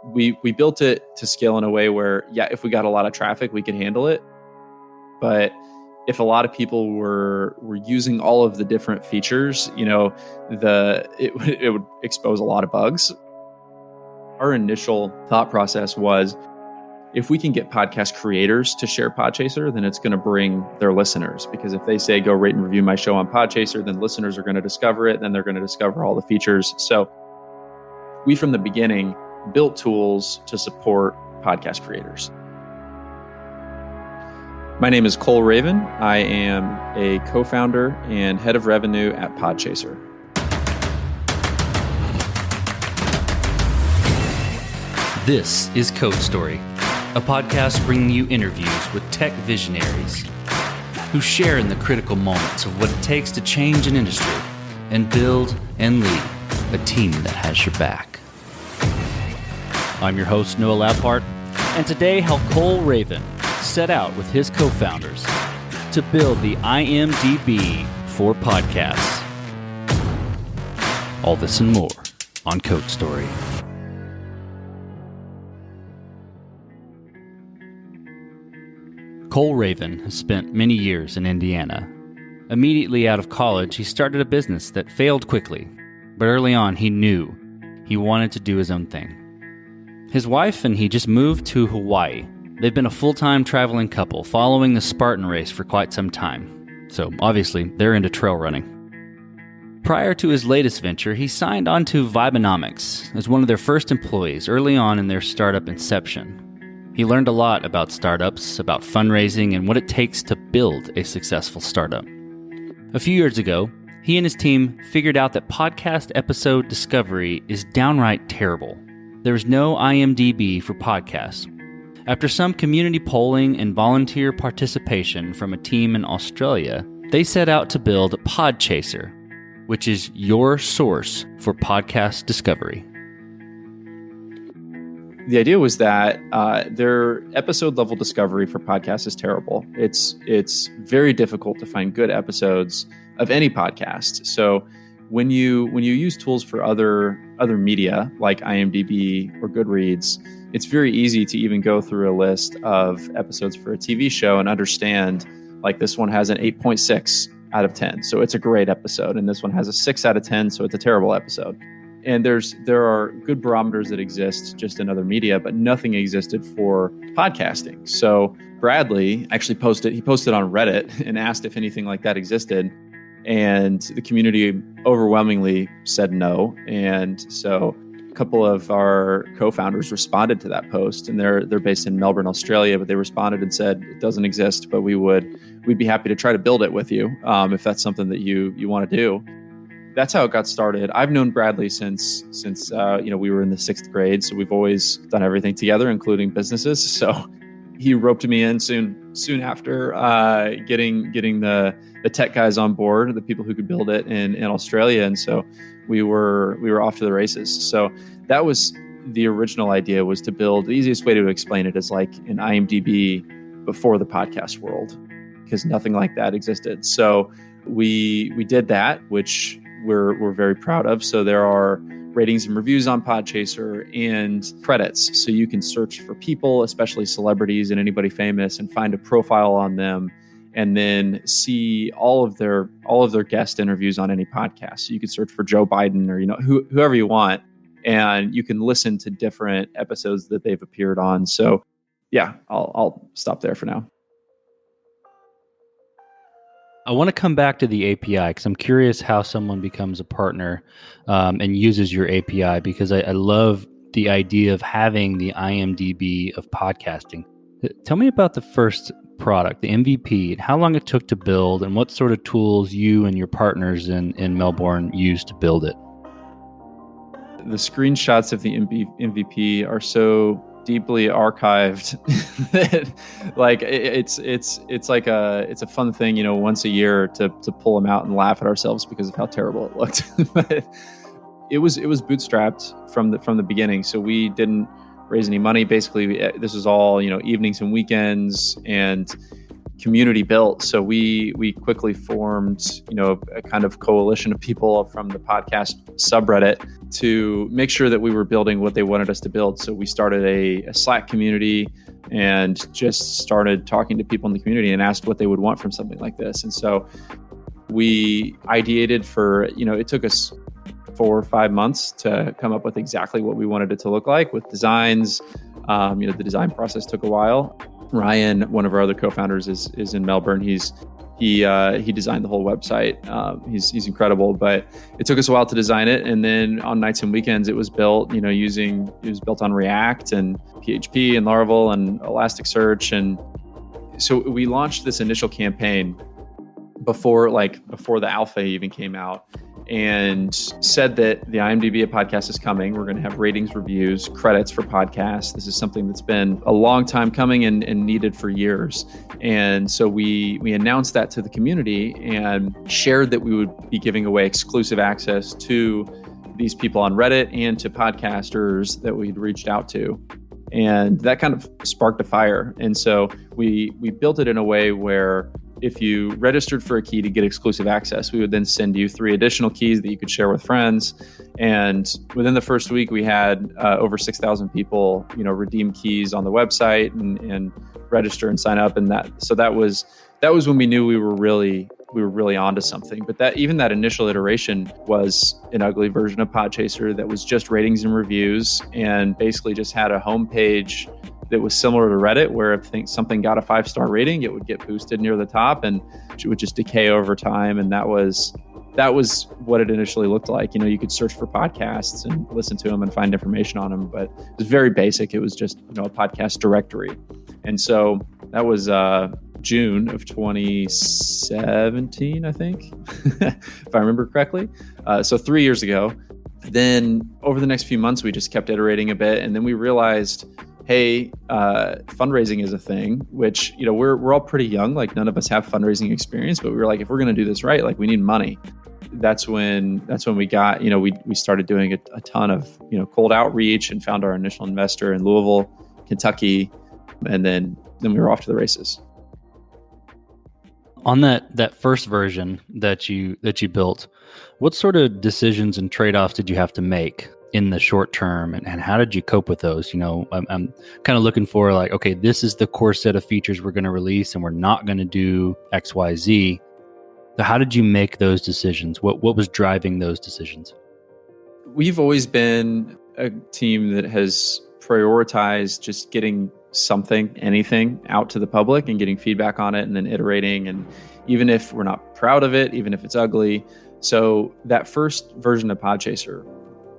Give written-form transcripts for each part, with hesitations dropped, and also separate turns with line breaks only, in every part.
we built it to scale in a way where, yeah, if we got a lot of traffic, we could handle it. But if a lot of people were using all of the different features, it would expose a lot of bugs. Our initial thought process was, if we can get podcast creators to share Podchaser, then it's going to bring their listeners. Because if they say, go rate and review my show on Podchaser, then listeners are going to discover it. Then they're going to discover all the features. So we, from the beginning, built tools to support podcast creators. My name is Cole Raven. I am a co-founder and head of revenue at Podchaser.
This is Code Story, a podcast bringing you interviews with tech visionaries who share in the critical moments of what it takes to change an industry and build and lead a team that has your back. I'm your host, Noah Laphart, and today how Cole Raven set out with his co-founders to build the IMDB for podcasts. All this and more on Code Story. Cole Raven has spent many years in Indiana. Immediately out of college, he started a business that failed quickly, but early on he knew he wanted to do his own thing. His wife and he just moved to Hawaii. They've been a full-time traveling couple following the Spartan Race for quite some time, so obviously they're into trail running. Prior to his latest venture, he signed on to Vibenomics as one of their first employees early on in their startup inception. He learned a lot about startups, about fundraising, and what it takes to build a successful startup. A few years ago, he and his team figured out that podcast episode discovery is downright terrible. There's no IMDB for podcasts. After some community polling and volunteer participation from a team in Australia, they set out to build Podchaser, which is your source for podcast discovery.
The idea was that their episode level discovery for podcasts is terrible. It's very difficult to find good episodes of any podcast. So when you use tools for other media like IMDB or Goodreads, it's very easy to even go through a list of episodes for a TV show and understand, like, this one has an 8.6 out of 10, so it's a great episode, and this one has a 6 out of 10, so it's a terrible episode. And there are good barometers that exist just in other media, but nothing existed for podcasting. So Bradley actually posted on Reddit and asked if anything like that existed. And the community overwhelmingly said no. And so a couple of our co-founders responded to that post, and they're based in Melbourne, Australia, but they responded and said, it doesn't exist, but we'd be happy to try to build it with you if that's something that you want to do. That's how it got started. I've known Bradley since we were in the 6th grade, so we've always done everything together, including businesses. So he roped me in soon after getting the tech guys on board, the people who could build it in Australia, and so we were off to the races. So that was the original idea, was to build. The easiest way to explain it is like an IMDB before the podcast world, because nothing like that existed. So we did that, which we're very proud of. So there are ratings and reviews on Podchaser and credits. So you can search for people, especially celebrities and anybody famous, and find a profile on them, and then see all of their guest interviews on any podcast. So you can search for Joe Biden or whoever you want, and you can listen to different episodes that they've appeared on. So yeah, I'll stop there for now.
I want to come back to the API because I'm curious how someone becomes a partner and uses your API, because I love the idea of having the IMDB of podcasting. Tell me about the first product, the MVP, and how long it took to build, and what sort of tools you and your partners in Melbourne used to build it.
The screenshots of the MVP are so deeply archived that, like, it's a fun thing, once a year to pull them out and laugh at ourselves because of how terrible it looked. But it was bootstrapped from the beginning, so we didn't raise any money. Basically, this was all evenings and weekends, and community built. So we quickly formed, a kind of coalition of people from the podcast subreddit to make sure that we were building what they wanted us to build. So we started a Slack community and just started talking to people in the community and asked what they would want from something like this. And so we ideated for, it took us 4 or 5 months to come up with exactly what we wanted it to look like with designs. The design process took a while. Ryan, one of our other co-founders, is in Melbourne. He designed the whole website. He's incredible, but it took us a while to design it. And then on nights and weekends, it was built, it was built on React and PHP and Laravel and Elasticsearch. And so we launched this initial campaign before the alpha even came out, and said that the IMDB podcast is coming. We're going to have ratings, reviews, credits for podcasts. This is something that's been a long time coming and needed for years. And so we announced that to the community and shared that we would be giving away exclusive access to these people on Reddit and to podcasters that we'd reached out to. And that kind of sparked a fire. And so we built it in a way where if you registered for a key to get exclusive access, we would then send you 3 additional keys that you could share with friends. And within the first week, we had over 6,000 people, redeem keys on the website and register and sign up. And that was when we knew we were really onto something. But that initial iteration was an ugly version of Podchaser that was just ratings and reviews, and basically just had a homepage that was similar to Reddit, where if something got a 5-star rating, it would get boosted near the top and it would just decay over time. And that was what it initially looked like. You could search for podcasts and listen to them and find information on them, but it was very basic. It was just, a podcast directory. And so that was June of 2017, I think, if I remember correctly. So 3 years ago. Then over the next few months, we just kept iterating a bit. And then we realized, hey, fundraising is a thing, which, we're all pretty young. Like, none of us have fundraising experience, but we were like, if we're going to do this right, like, we need money. That's when we got, we started doing a ton of, cold outreach and found our initial investor in Louisville, Kentucky. And then we were off to the races.
On that first version that you built, what sort of decisions and trade-offs did you have to make in the short term, and how did you cope with those? I'm kind of looking for, like, okay, this is the core set of features we're going to release, and we're not going to do X, Y, Z. So how did you make those decisions? What was driving those decisions?
We've always been a team that has prioritized just getting anything out to the public and getting feedback on it and then iterating. And even if we're not proud of it, even if it's ugly. So that first version of Podchaser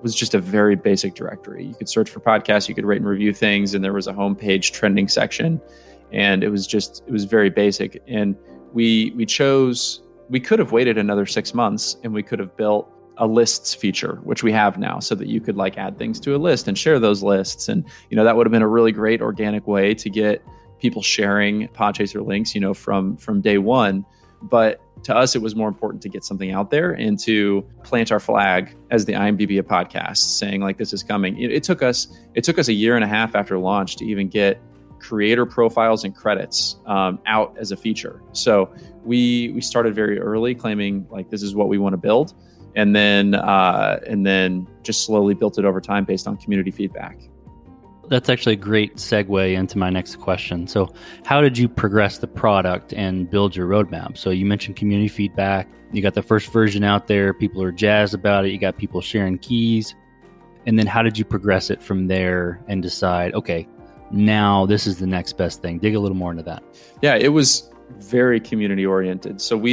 was just a very basic directory. You could search for podcasts, you could rate and review things, and there was a homepage trending section. And it was very basic. And we could have waited another 6 months and we could have built a lists feature, which we have now, so that you could add things to a list and share those lists. And, that would have been a really great organic way to get people sharing Podchaser links, from day one. But to us, it was more important to get something out there and to plant our flag as the IMDB of podcasts, saying this is coming. It took us a year and a half after launch to even get creator profiles and credits out as a feature. So we started very early, claiming this is what we want to build. And then just slowly built it over time based on community feedback.
That's actually a great segue into my next question. So how did you progress the product and build your roadmap? So you mentioned community feedback. You got the first version out there. People are jazzed about it. You got people sharing keys. And then how did you progress it from there and decide, okay, now this is the next best thing? Dig a little more into that.
Yeah, it was very community oriented. So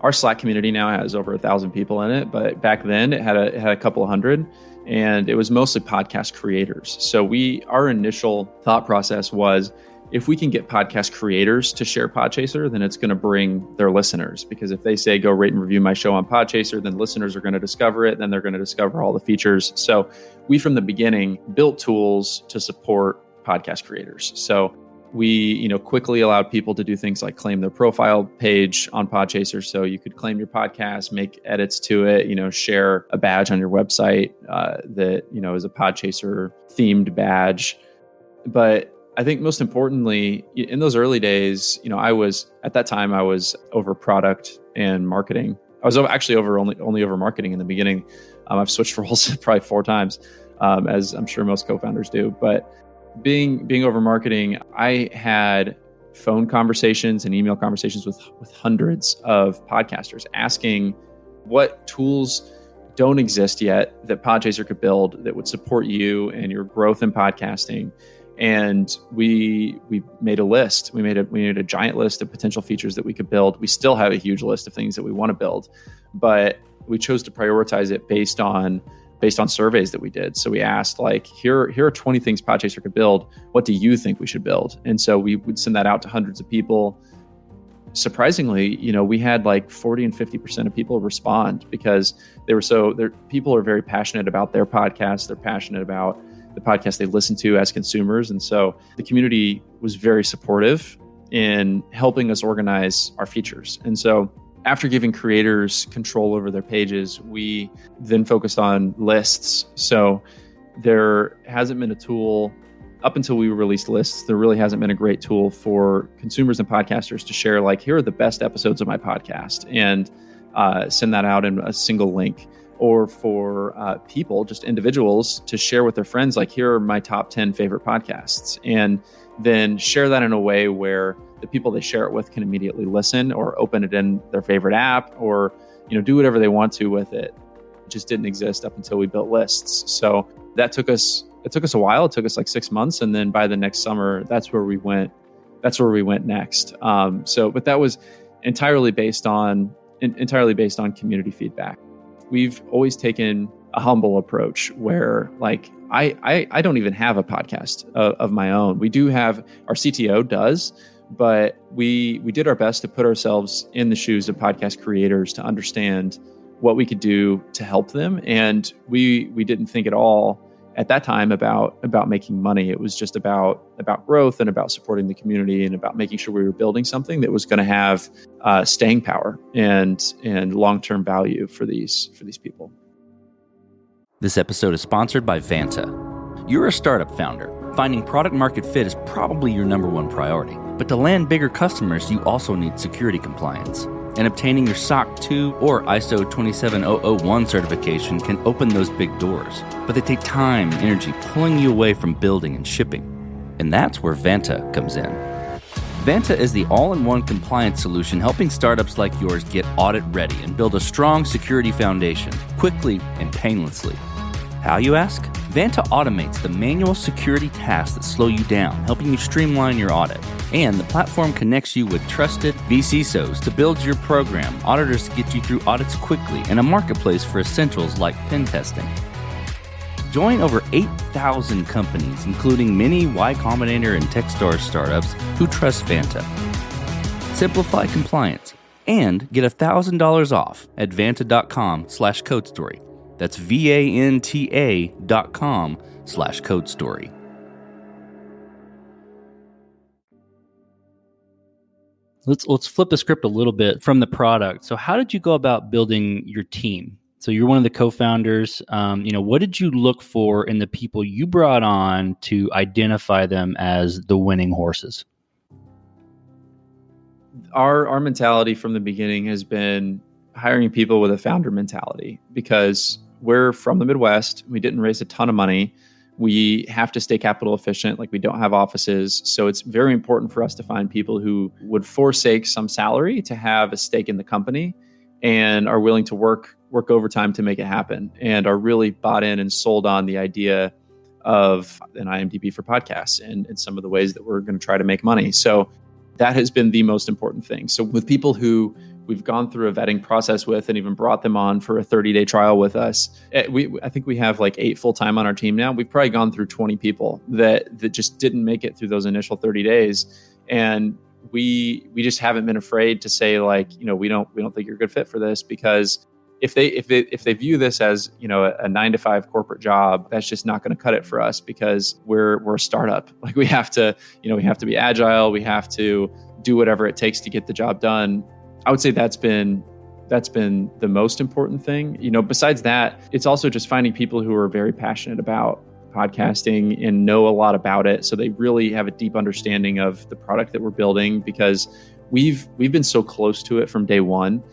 our Slack community now has over 1,000 people in it, but back then it had a couple of hundred, and it was mostly podcast creators. So our initial thought process was, if we can get podcast creators to share Podchaser, then it's going to bring their listeners, because if they say, go rate and review my show on Podchaser, then listeners are going to discover it. Then they're going to discover all the features. So we, from the beginning, built tools to support podcast creators. So we, quickly allowed people to do things like claim their profile page on Podchaser. So you could claim your podcast, make edits to it, share a badge on your website that, is a Podchaser themed badge. But I think most importantly, in those early days, I was over product and marketing. I was actually only over marketing in the beginning. I've switched roles probably 4 times, as I'm sure most co-founders do. But being over marketing, I had phone conversations and email conversations with hundreds of podcasters asking what tools don't exist yet that Podchaser could build that would support you and your growth in podcasting. And we made a list. We made a giant list of potential features that we could build. We still have a huge list of things that we want to build, but we chose to prioritize it based on surveys that we did. So we asked, like, here are 20 things Podchaser could build. What do you think we should build? And so we would send that out to hundreds of people. Surprisingly, we had like 40 and 50% of people respond because people are very passionate about their podcast. They're passionate about the podcast they listen to as consumers. And so the community was very supportive in helping us organize our features. And so after giving creators control over their pages, we then focused on lists. So there hasn't been a tool up until we released lists. There really hasn't been a great tool for consumers and podcasters to share, like, here are the best episodes of my podcast, and send that out in a single link. Or for people, just individuals, to share with their friends, like, here are my top 10 favorite podcasts, and then share that in a way where the people they share it with can immediately listen or open it in their favorite app, or do whatever they want to with it. It just didn't exist up until we built lists. So that took us a while. It took us like 6 months, and then by the next summer, that's where we went next. But that was entirely based on community feedback. We've always taken a humble approach where, like, I don't even have a podcast of my own. We do have, our CTO does, but we did our best to put ourselves in the shoes of podcast creators to understand what we could do to help them. And we didn't think at all at that time about making money. It was just about growth and about supporting the community and about making sure we were building something that was going to have staying power and long-term value for these people.
This episode is sponsored by Vanta. You're a startup founder. Finding product market fit is probably your number one priority. But to land bigger customers, you also need security compliance. And obtaining your SOC 2 or ISO 27001 certification can open those big doors. But they take time and energy pulling you away from building and shipping. And that's where Vanta comes in. Vanta is the all-in-one compliance solution helping startups like yours get audit ready and build a strong security foundation quickly and painlessly. How, you ask? Vanta automates the manual security tasks that slow you down, helping you streamline your audit. And the platform connects you with trusted vCISOs to build your program, auditors to get you through audits quickly, and a marketplace for essentials like pen testing. Join over 8,000 companies, including many Y Combinator and Techstars startups who trust Vanta. Simplify compliance and get $1,000 off at vanta.com/codestory. That's VANTA.com/codestory.
Let's flip the script a little bit from the product. So how did you go about building your team? So you're one of the co-founders. What did you look for in the people you brought on to identify them as the winning horses?
Our mentality from the beginning has been hiring people with a founder mentality, because we're from the Midwest. We didn't raise a ton of money. We have to stay capital efficient. Like, we don't have offices. So it's very important for us to find people who would forsake some salary to have a stake in the company and are willing to work overtime to make it happen, and are really bought in and sold on the idea of an IMDB for podcasts and some of the ways that we're going to try to make money. So that has been the most important thing. So with people who we've gone through a vetting process with and even brought them on for a 30-day trial with us, I think we have like 8 full-time on our team now. We've probably gone through 20 people that just didn't make it through those initial 30 days. And we just haven't been afraid to say, like, we don't think you're a good fit for this, because if they view this as, a 9-to-5 corporate job, that's just not going to cut it for us, because we're a startup. Like, we have to be agile. We have to do whatever it takes to get the job done. I would say that's been the most important thing. Besides that, it's also just finding people who are very passionate about podcasting and know a lot about it. So they really have a deep understanding of the product that we're building, because we've been so close to it from day one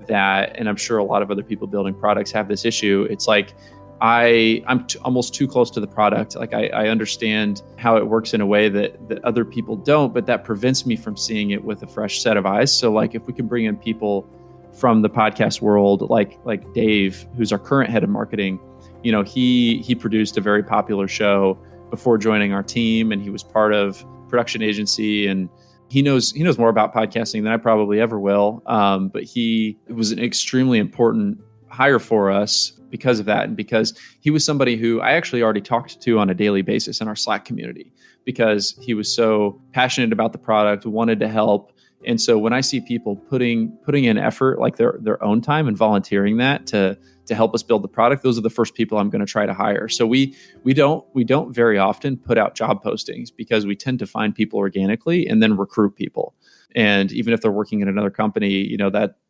that, and I'm sure a lot of other people building products have this issue. It's like, I'm almost too close to the product. Like I understand how it works in a way that other people don't, but that prevents me from seeing it with a fresh set of eyes. So like if we can bring in people from the podcast world, like Dave, who's our current head of marketing, he produced a very popular show before joining our team, and he was part of production agency, and he knows more about podcasting than I probably ever will. But it was an extremely important hire for us because of that, and because he was somebody who I actually already talked to on a daily basis in our Slack community, because he was so passionate about the product, wanted to help. And so when I see people putting in effort, like their own time and volunteering that to help us build the product, those are the first people I'm going to try to hire. So we don't very often put out job postings, because we tend to find people organically and then recruit people. And even if they're working in another company,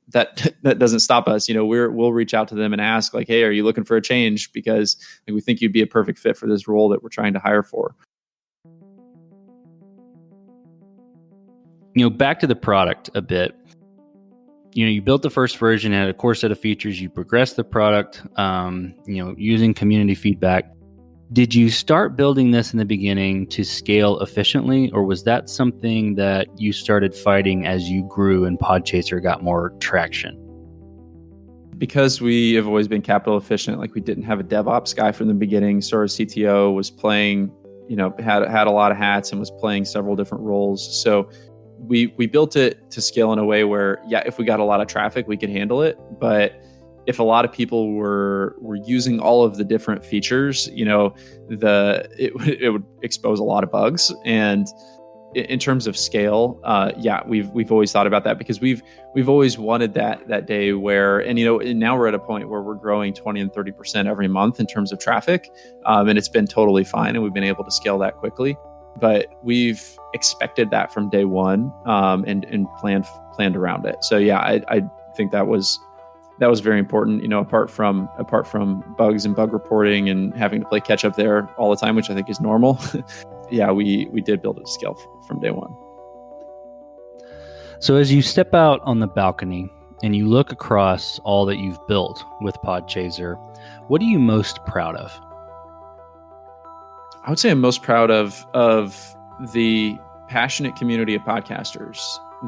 that doesn't stop us. We'll reach out to them and ask, like, hey, are you looking for a change? Because we think you'd be a perfect fit for this role that we're trying to hire for.
Back to the product a bit. You built the first version, had a core set of features. You progressed the product, using community feedback. Did you start building this in the beginning to scale efficiently, or was that something that you started fighting as you grew and Podchaser got more traction?
Because we have always been capital efficient, like we didn't have a DevOps guy from the beginning. So our CTO was playing, had a lot of hats and was playing several different roles. So we built it to scale in a way where, if we got a lot of traffic, we could handle it. But if a lot of people were using all of the different features, it would expose a lot of bugs. And in terms of scale, we've always thought about that, because we've always wanted that day where, and now we're at a point where we're growing 20 and 30% every month in terms of traffic, and it's been totally fine, and we've been able to scale that quickly. But we've expected that from day one, and planned around it. So I think that was very important. Apart from bugs and bug reporting and having to play catch up there all the time, which I think is normal. We did build it to scale from day one.
So as you step out on the balcony and you look across all that you've built with Podchaser, what are you most proud of?
I would say I'm most proud of the passionate community of podcasters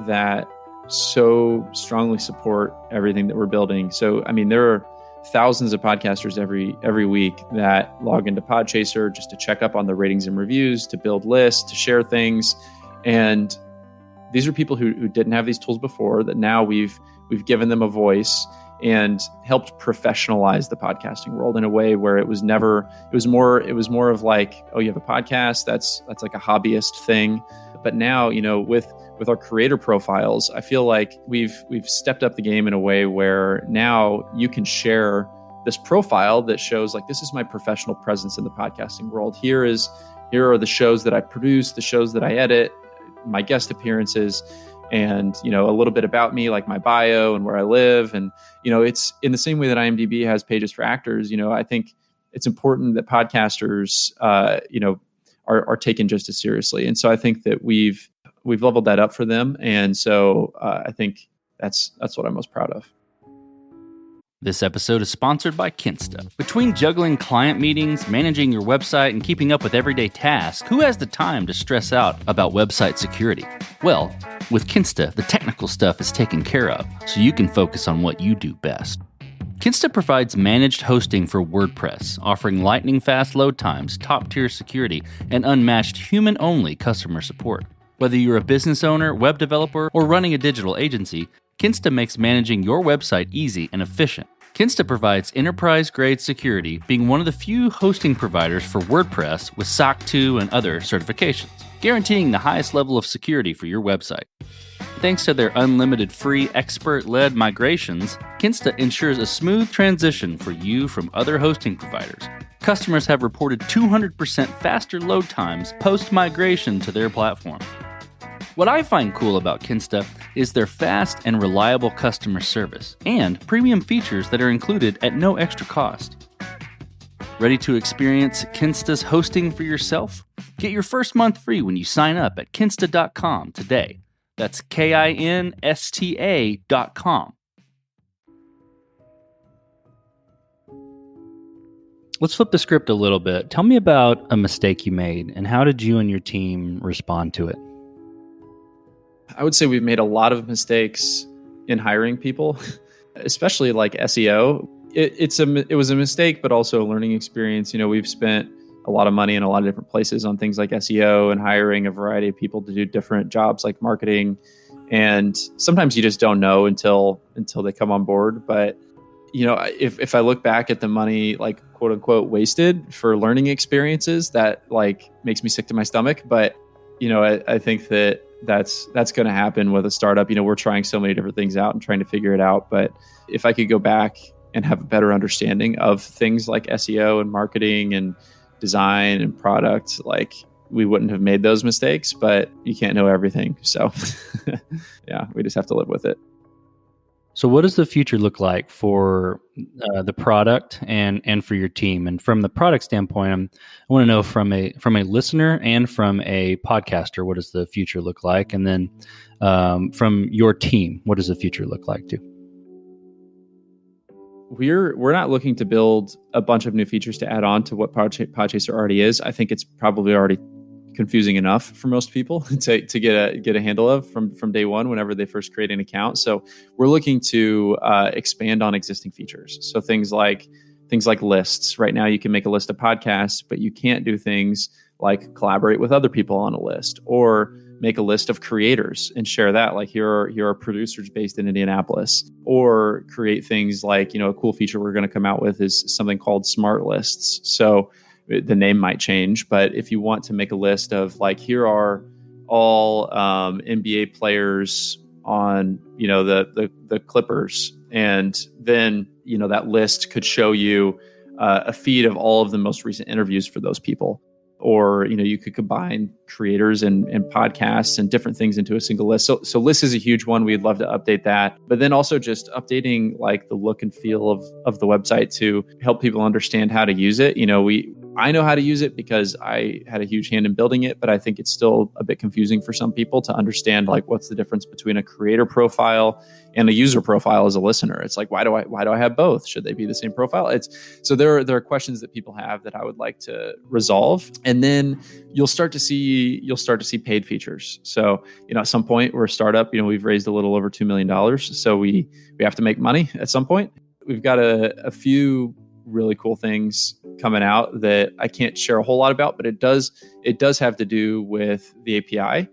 that so strongly support everything that we're building. So, there are thousands of podcasters every week that log into Podchaser just to check up on the ratings and reviews, to build lists, to share things. And these are people who didn't have these tools before, that now we've given them a voice and helped professionalize the podcasting world in a way where it was more of like, oh, you have a podcast, that's like a hobbyist thing. But now, with our creator profiles, I feel like we've stepped up the game in a way where now you can share this profile that shows, like, this is my professional presence in the podcasting world. Here are the shows that I produce, the shows that I edit, my guest appearances, and a little bit about me, like my bio and where I live. And it's in the same way that IMDB has pages for actors. I think it's important that podcasters are taken just as seriously. And so I think that we've leveled that up for them. And so I think that's what I'm most proud of.
This episode is sponsored by Kinsta. Between juggling client meetings, managing your website, and keeping up with everyday tasks, who has the time to stress out about website security? Well, with Kinsta, the technical stuff is taken care of, so you can focus on what you do best. Kinsta provides managed hosting for WordPress, offering lightning-fast load times, top-tier security, and unmatched human-only customer support. Whether you're a business owner, web developer, or running a digital agency, Kinsta makes managing your website easy and efficient. Kinsta provides enterprise-grade security, being one of the few hosting providers for WordPress with SOC 2 and other certifications, guaranteeing the highest level of security for your website. Thanks to their unlimited free expert-led migrations, Kinsta ensures a smooth transition for you from other hosting providers. Customers have reported 200% faster load times post-migration to their platform. What I find cool about Kinsta is their fast and reliable customer service and premium features that are included at no extra cost. Ready to experience Kinsta's hosting for yourself? Get your first month free when you sign up at kinsta.com today. That's KINSTA.com.
Let's flip the script a little bit. Tell me about a mistake you made and how did you and your team respond to it?
I would say we've made a lot of mistakes in hiring people, especially like SEO. It was a mistake, but also a learning experience. We've spent a lot of money in a lot of different places on things like SEO and hiring a variety of people to do different jobs like marketing. And sometimes you just don't know until they come on board. But if I look back at the money, like quote unquote wasted for learning experiences, that like makes me sick to my stomach. But I think that's going to happen with a startup. We're trying so many different things out and trying to figure it out. But if I could go back and have a better understanding of things like SEO and marketing and design and product, like we wouldn't have made those mistakes, but you can't know everything. So yeah, we just have to live with it.
So what does the future look like for the product and for your team? And from the product standpoint, I want to know from a listener and from a podcaster, what does the future look like? And then from your team, what does the future look like too?
We're not looking to build a bunch of new features to add on to what Podchaser already is. I think it's probably already confusing enough for most people to get a handle of from day one whenever they first create an account. So we're looking to expand on existing features. So things like lists. Right now, you can make a list of podcasts, but you can't do things like collaborate with other people on a list or make a list of creators and share that. Like here are producers based in Indianapolis, or create things like, a cool feature we're going to come out with is something called smart lists. So the name might change, but if you want to make a list of like, here are all NBA players on, the Clippers, and then, that list could show you a feed of all of the most recent interviews for those people. Or, you could combine creators and podcasts and different things into a single list. So lists is a huge one. We'd love to update that. But then also just updating like the look and feel of the website to help people understand how to use it. I know how to use it because I had a huge hand in building it, but I think it's still a bit confusing for some people to understand like what's the difference between a creator profile and a user profile as a listener. It's like, why do I have both? Should they be the same profile? So there are questions that people have that I would like to resolve. And then you'll start to see paid features. So, at some point we're a startup, we've raised a little over $2 million. So we have to make money at some point. We've got a few really cool things coming out that I can't share a whole lot about, but it does have to do with the API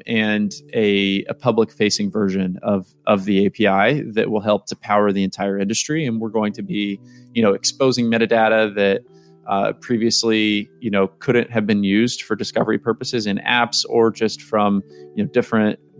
and a public facing version of the API that will help to power the entire industry. And we're going to be, exposing metadata that previously, couldn't have been used for discovery purposes in apps or just from,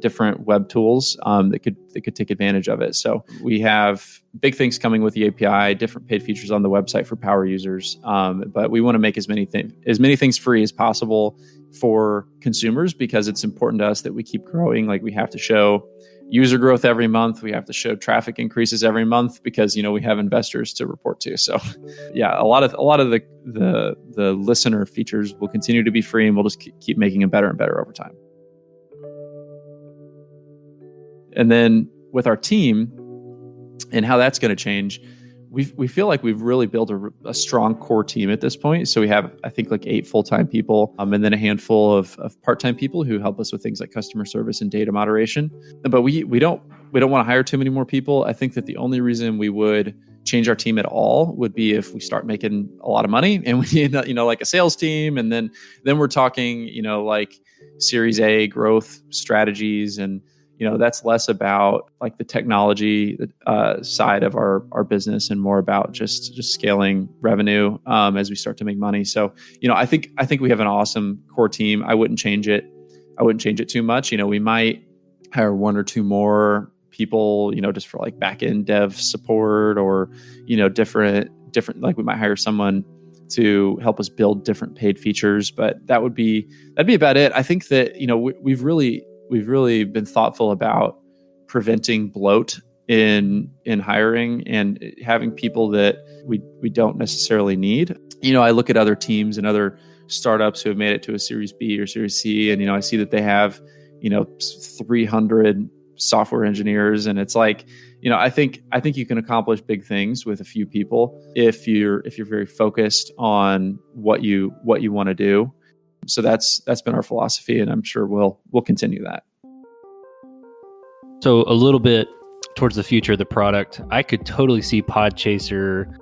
different web tools that could take advantage of it. So we have big things coming with the API, different paid features on the website for power users. But we want to make as many things free as possible for consumers because it's important to us that we keep growing. Like we have to show user growth every month. We have to show traffic increases every month because, we have investors to report to. So yeah, a lot of the listener features will continue to be free and we'll just keep making them better and better over time. And then with our team and how that's going to change, we feel like we've really built a strong core team at this point. So we have, I think, like 8 full-time people and then a handful of part-time people who help us with things like customer service and data moderation. But we don't want to hire too many more people. I think that the only reason we would change our team at all would be if we start making a lot of money and we need, like a sales team. And then we're talking, like Series A growth strategies. And that's less about like the technology side of our business and more about just scaling revenue as we start to make money. So, I think we have an awesome core team. I wouldn't change it. Too much. We might hire 1 or 2 more people, just for like back-end dev support or, different, like we might hire someone to help us build different paid features, but that'd be about it. I think that, we've really been thoughtful about preventing bloat in hiring and having people that we don't necessarily need. I look at other teams and other startups who have made it to a Series B or Series C, and I see that they have 300 software engineers, and it's like, I think you can accomplish big things with a few people if you're very focused on what you want to do. So that's been our philosophy, and I'm sure we'll continue that.
So a little bit towards the future of the product, I could totally see Podchaser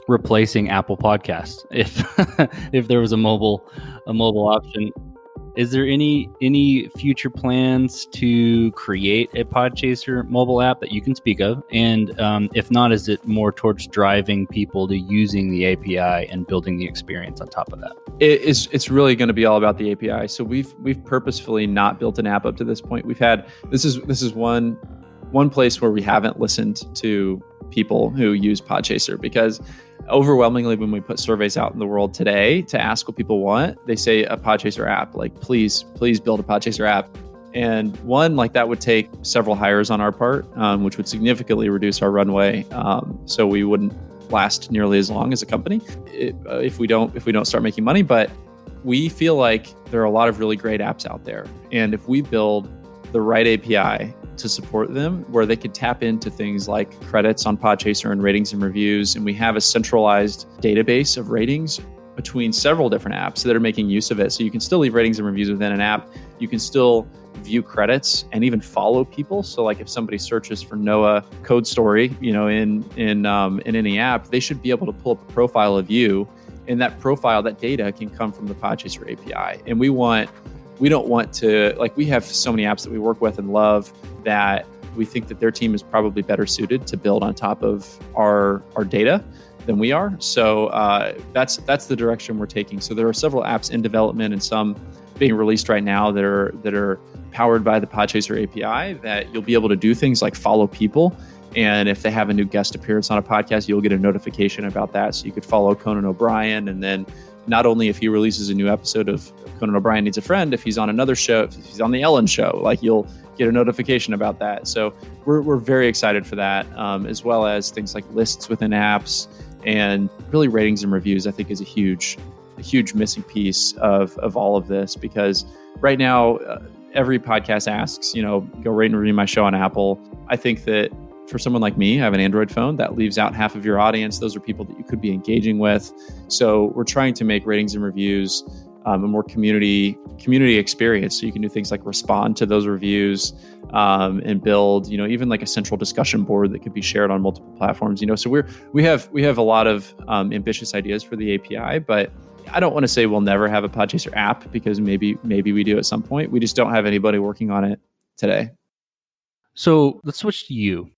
replacing Apple Podcasts if there was a mobile option. Is there any future plans to create a Podchaser mobile app that you can speak of? And if not, is it more towards driving people to using the API and building the experience on top of that?
It's really going to be all about the API. So we've purposefully not built an app up to this point. We've had this is one place where we haven't listened to people who use Podchaser, because overwhelmingly when we put surveys out in the world today to ask what people want, they say a Podchaser app, like please build a Podchaser app. And one, like that would take several hires on our part, which would significantly reduce our runway. So we wouldn't last nearly as long as a company if we don't start making money. But we feel like there are a lot of really great apps out there. And if we build the right API to support them, where they could tap into things like credits on Podchaser and ratings and reviews, and we have a centralized database of ratings between several different apps that are making use of it. So you can still leave ratings and reviews within an app. You can still view credits and even follow people. So like if somebody searches for Noah Code Story, in any app, they should be able to pull up a profile of you, and that profile, that data can come from the Podchaser API. And we don't want to, like, we have so many apps that we work with and love that we think that their team is probably better suited to build on top of our data than we are. So that's the direction we're taking. So there are several apps in development and some being released right now that are powered by the Podchaser API that you'll be able to do things like follow people. And if they have a new guest appearance on a podcast, you'll get a notification about that. So you could follow Conan O'Brien, and then not only if he releases a new episode of Conan O'Brien Needs a Friend, if he's on another show, if he's on the Ellen show, like you'll get a notification about that. So we're very excited for that, as well as things like lists within apps, and really ratings and reviews, I think, is a huge missing piece of all of this, because right now every podcast asks, go rate and review my show on Apple. I think that for someone like me, I have an Android phone, that leaves out half of your audience. Those are people that you could be engaging with. So we're trying to make ratings and reviews a more community experience. So you can do things like respond to those reviews and build, even like a central discussion board that could be shared on multiple platforms. So we have a lot of ambitious ideas for the API, but I don't want to say we'll never have a Podchaser app, because maybe we do at some point. We just don't have anybody working on it today.
So let's switch to you.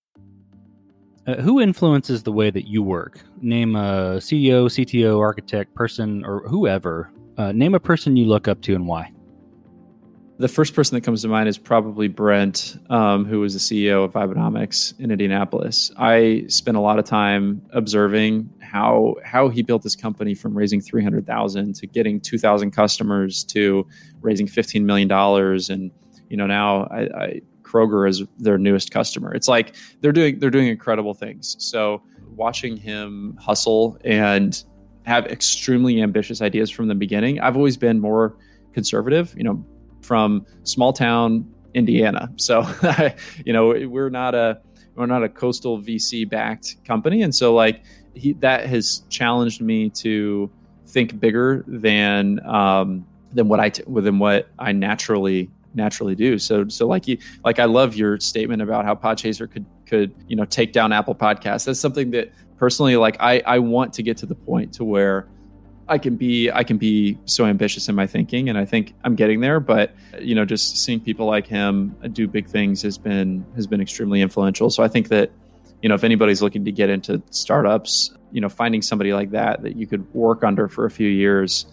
Who influences the way that you work? Name a CEO, CTO, architect, person, or whoever. Name a person you look up to and why.
The first person that comes to mind is probably Brent, who was the CEO of Vibenomics in Indianapolis. I spent a lot of time observing how he built this company from raising $300,000 to getting 2,000 customers to raising $15 million. And now Kroger is their newest customer. It's like they're doing incredible things. So watching him hustle and have extremely ambitious ideas from the beginning. I've always been more conservative, from small town Indiana. So we're not a coastal VC backed company, and so that has challenged me to think bigger than what I naturally do. So I love your statement about how Podchaser could take down Apple Podcasts. That's something that personally, I want to get to the point to where I can be so ambitious in my thinking, and I think I'm getting there. But just seeing people like him do big things has been extremely influential. So I think that if anybody's looking to get into startups, finding somebody like that you could work under for a few years,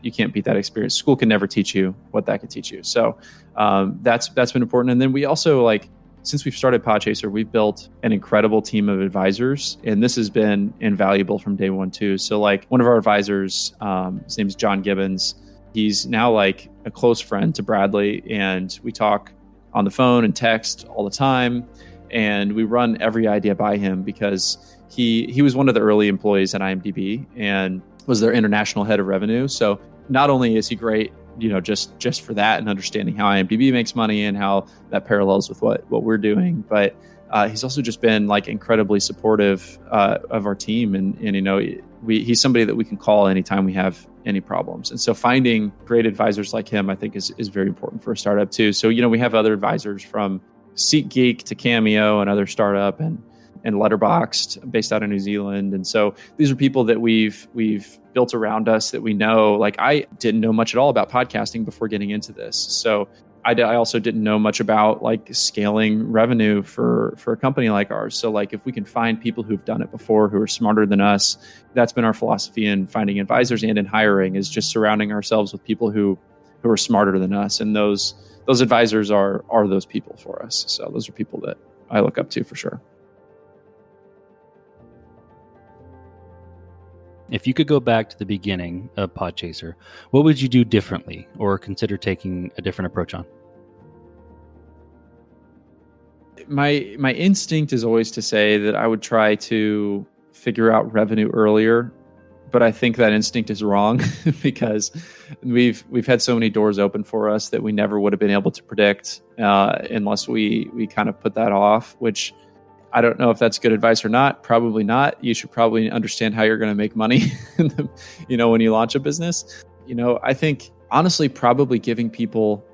you can't beat that experience. School can never teach you what that could teach you. So that's been important. And then we also, since we've started Podchaser, we've built an incredible team of advisors, and this has been invaluable from day one too. So one of our advisors, his name is John Gibbons. He's now a close friend to Bradley, and we talk on the phone and text all the time. and we run every idea by him because he was one of the early employees at IMDB and was their international head of revenue. So not only is he great, just for that and understanding how IMDB makes money and how that parallels with what we're doing, but he's also just been like incredibly supportive of our team, and he's somebody that we can call anytime we have any problems. And so finding great advisors like him, I think, is very important for a startup too. So we have other advisors from SeatGeek to Cameo, another startup, and Letterboxd, based out of New Zealand. And so these are people that we've built around us that we know. Like, I didn't know much at all about podcasting before getting into this. So I also didn't know much about like scaling revenue for a company like ours. So like, if we can find people who've done it before, who are smarter than us, that's been our philosophy in finding advisors and in hiring, is just surrounding ourselves with people who are smarter than us. And those advisors are those people for us. So those are people that I look up to for sure.
If you could go back to the beginning of Podchaser, what would you do differently or consider taking a different approach on?
My instinct is always to say that I would try to figure out revenue earlier, but I think that instinct is wrong because we've had so many doors open for us that we never would have been able to predict unless we kind of put that off, which I don't know if that's good advice or not. Probably not. You should probably understand how you're going to make money, when you launch a business. I think honestly, probably giving people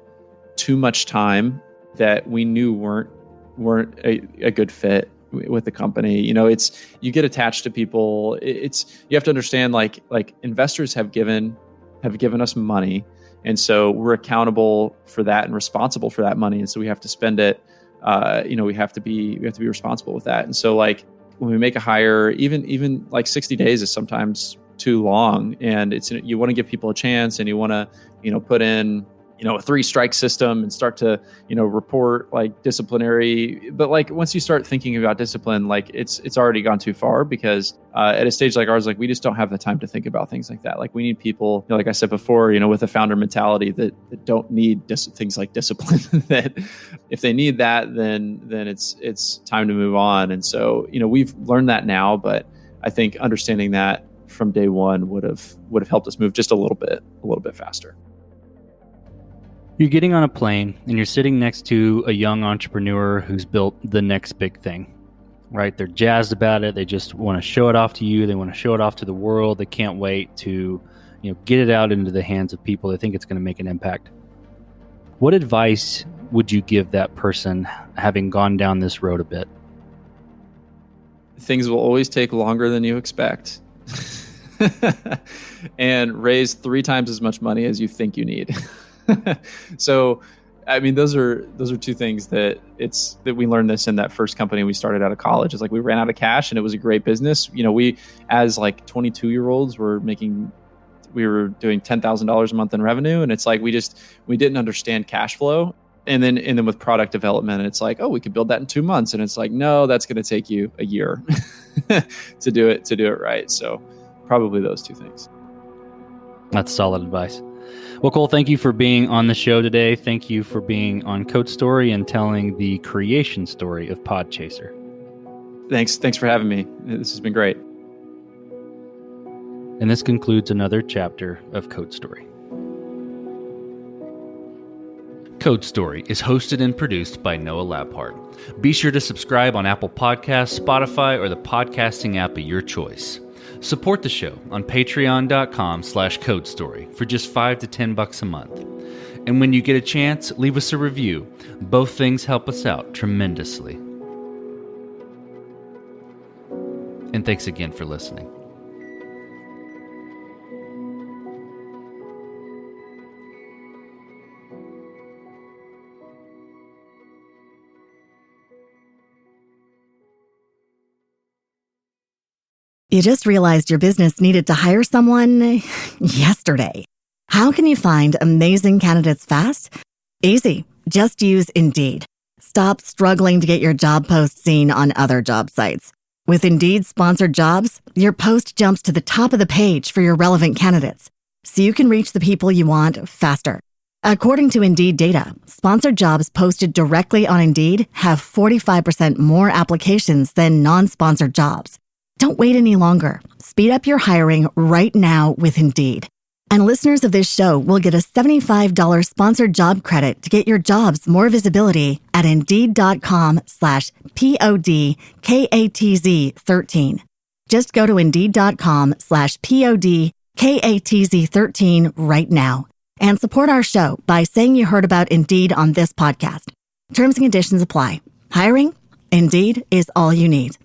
too much time that we knew weren't a good fit with the company. You get attached to people. You have to understand like investors have given us money, and so we're accountable for that and responsible for that money, and so we have to spend it. We have to be responsible with that. And so like when we make a hire, even like 60 days is sometimes too long, and you want to give people a chance, and you want to, put in, a 3-strike system and start to, report like disciplinary. But like once you start thinking about discipline, like it's already gone too far, because at a stage like ours, like we just don't have the time to think about things like that. Like we need people, like I said before, with a founder mentality that don't need things like discipline. That if they need that, then it's time to move on. And so, we've learned that now, but I think understanding that from day one would have helped us move just a little bit faster.
You're getting on a plane and you're sitting next to a young entrepreneur who's built the next big thing, right? They're jazzed about it. They just want to show it off to you. They want to show it off to the world. They can't wait to, get it out into the hands of people. They think it's going to make an impact. What advice would you give that person having gone down this road a bit?
Things will always take longer than you expect. And raise 3 times as much money as you think you need. So, I mean, those are 2 things that we learned this in that first company we started out of college. It's like we ran out of cash and it was a great business. We, as like 22-year-olds, we were doing $10,000 a month in revenue. And it's like, we didn't understand cash flow. And then with product development, it's like, oh, we could build that in 2 months. And it's like, no, that's going to take you a year to do it right. So probably those 2 things.
That's solid advice. Well, Cole, thank you for being on the show today. Thank you for being on Code Story and telling the creation story of Podchaser.
Thanks for having me. This has been great.
And this concludes another chapter of Code Story. Code Story is hosted and produced by Noah Labhart. Be sure to subscribe on Apple Podcasts, Spotify, or the podcasting app of your choice. Support the show on patreon.com/codestory for just $5 to $10 a month. And when you get a chance, leave us a review. Both things help us out tremendously. And thanks again for listening.
You just realized your business needed to hire someone yesterday. How can you find amazing candidates fast? Easy. Just use Indeed. Stop struggling to get your job post seen on other job sites. With Indeed sponsored jobs, your post jumps to the top of the page for your relevant candidates, so you can reach the people you want faster. According to Indeed data, sponsored jobs posted directly on Indeed have 45% more applications than non-sponsored jobs. Don't wait any longer. Speed up your hiring right now with Indeed. And listeners of this show will get a $75 sponsored job credit to get your jobs more visibility at Indeed.com/PODKATZ13. Just go to Indeed.com/PODKATZ13 right now and support our show by saying you heard about Indeed on this podcast. Terms and conditions apply. Hiring? Indeed is all you need.